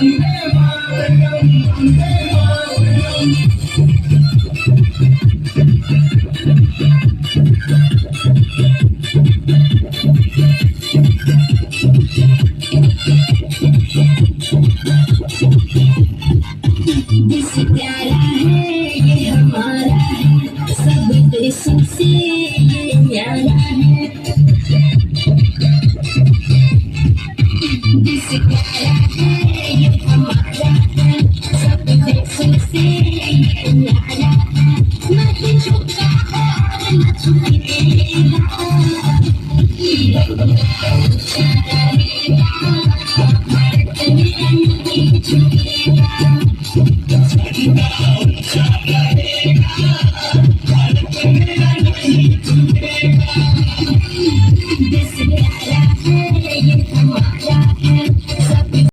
देश प्यारा है ये हमारा है, सब देशों से ये न्यारा है। देश प्यारा है ये हमारा है, सब देशों से ये न्यारा है। न झुका और न झुकेगा, भारत में नहीं झुकेगा।